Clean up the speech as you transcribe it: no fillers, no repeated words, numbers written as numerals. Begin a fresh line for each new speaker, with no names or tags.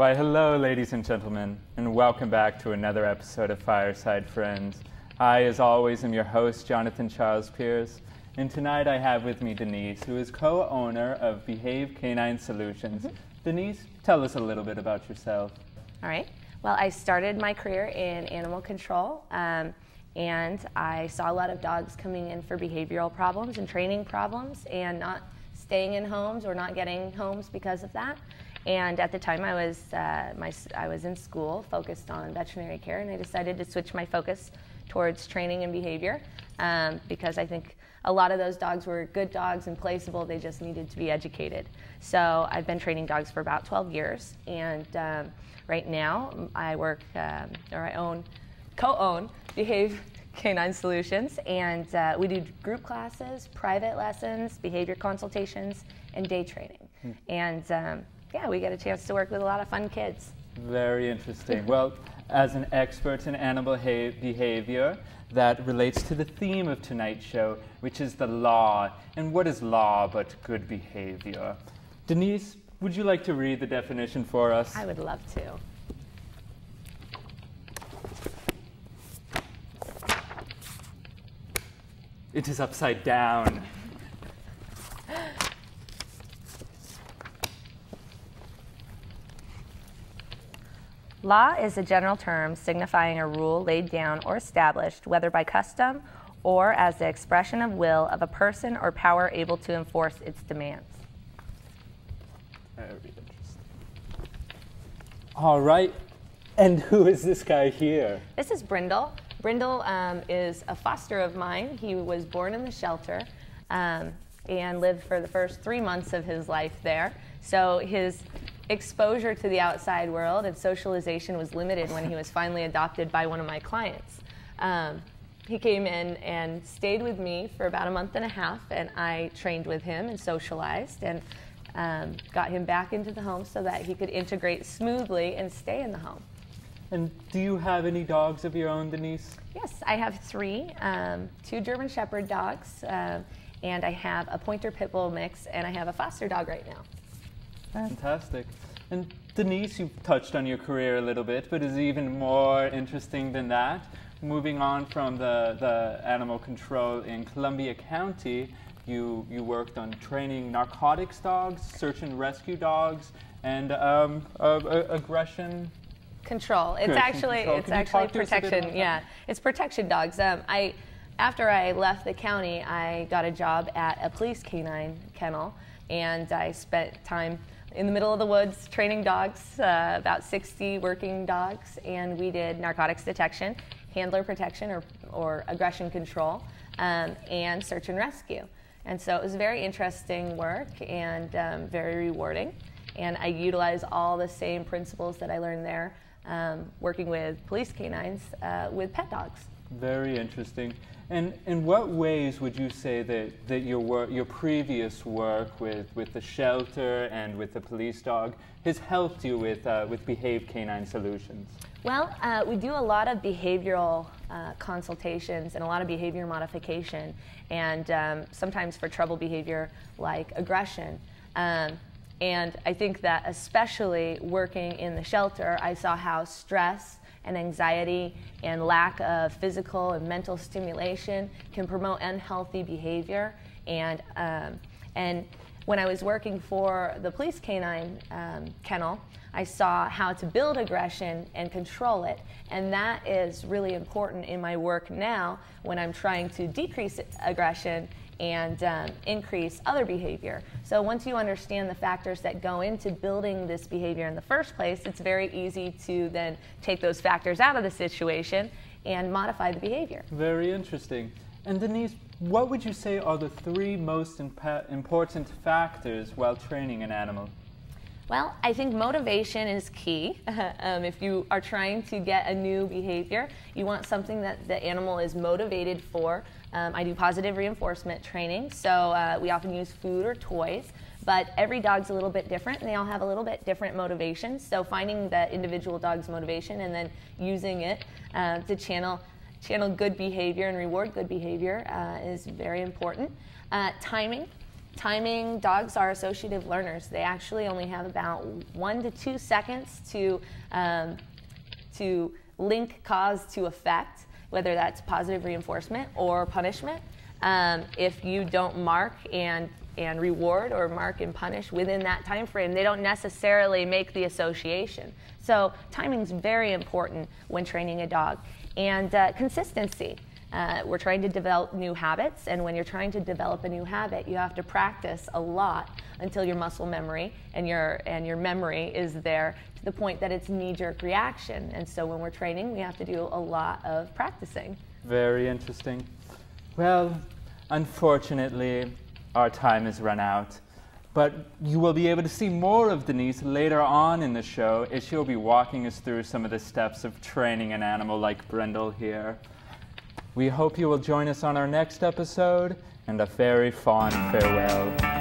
Why, hello, ladies and gentlemen, and welcome back to another episode of Fireside Friends. I, as always, am your host, Jonathan Charles Pierce, and tonight I have with me Denise, who is co-owner of Behave Canine Solutions. Denise, tell us a little bit about yourself.
All right. Well, I started my career in animal control, and I saw a lot of dogs coming in for behavioral problems and training problems and not staying in homes or not getting homes because of that. And at the time I was in school, focused on veterinary care, and I decided to switch my focus towards training and behavior because I think a lot of those dogs were good dogs and placeable, they just needed to be educated. So I've been training dogs for about 12 years, and right now I work, co-own Behave Canine Solutions, and we do group classes, private lessons, behavior consultations, and day training. And yeah, we get a chance to work with a lot of fun kids.
Very interesting. Well, as an expert in animal behavior, that relates to the theme of tonight's show, which is the law. And what is law but good behavior? Denise, would you like to read the definition for us?
I would love to.
It is upside down.
Law is a general term signifying a rule laid down or established, whether by custom or as the expression of will of a person or power able to enforce its demands.
Very interesting. All right, and who is this guy here?
This is Brindle. Brindle is a foster of mine. He was born in the shelter and lived for the first 3 months of his life there. So his exposure to the outside world and socialization was limited when he was finally adopted by one of my clients. He came in and stayed with me for about a month and a half, and I trained with him and socialized and got him back into the home so that he could integrate smoothly and stay in the home.
And do you have any dogs of your own, Denise?
Yes, I have 3, 2 German Shepherd dogs, and I have a Pointer Pit Bull mix, and I have a foster dog right now.
Fantastic. And Denise, you've touched on your career a little bit, but is even more interesting than that. Moving on from the animal control in Columbia County, you worked on training narcotics dogs, search and rescue dogs, and aggression
control. It's actually protection. Yeah, it's protection dogs. After I left the county, I got a job at a police canine kennel, and I spent time in the middle of the woods training dogs, about 60 working dogs, and we did narcotics detection, handler protection or aggression control, and search and rescue. And so it was very interesting work and very rewarding. And I utilize all the same principles that I learned there working with police canines with pet dogs.
Very interesting. And in what ways would you say that your previous work with the shelter and with the police dog has helped you with Behave Canine Solutions?
Well, we do a lot of behavioral consultations and a lot of behavior modification, and sometimes for trouble behavior like aggression. And I think that especially working in the shelter, I saw how stress and anxiety and lack of physical and mental stimulation can promote unhealthy behavior. And when I was working for the police canine kennel, I saw how to build aggression and control it. And that is really important in my work now when I'm trying to decrease aggression and increase other behavior. So once you understand the factors that go into building this behavior in the first place, it's very easy to then take those factors out of the situation and modify the behavior.
Very interesting. And Denise, what would you say are the 3 most important factors while training an animal?
Well, I think motivation is key. If you are trying to get a new behavior, you want something that the animal is motivated for. I do positive reinforcement training, so we often use food or toys, but every dog's a little bit different, and they all have a little bit different motivations. So finding the individual dog's motivation and then using it to channel good behavior and reward good behavior is very important. Timing. Timing, dogs are associative learners. They actually only have about 1 to 2 seconds to link cause to effect, whether that's positive reinforcement or punishment. If you don't mark and reward or mark and punish within that time frame, they don't necessarily make the association. So timing is very important when training a dog. And consistency. We're trying to develop new habits, and when you're trying to develop a new habit, you have to practice a lot until your muscle memory and your memory is there to the point that it's knee-jerk reaction. And so when we're training, we have to do a lot of practicing.
Very interesting. Well, unfortunately, our time has run out. But you will be able to see more of Denise later on in the show, as she'll be walking us through some of the steps of training an animal like Brindle here. We hope you will join us on our next episode, and a very fond farewell.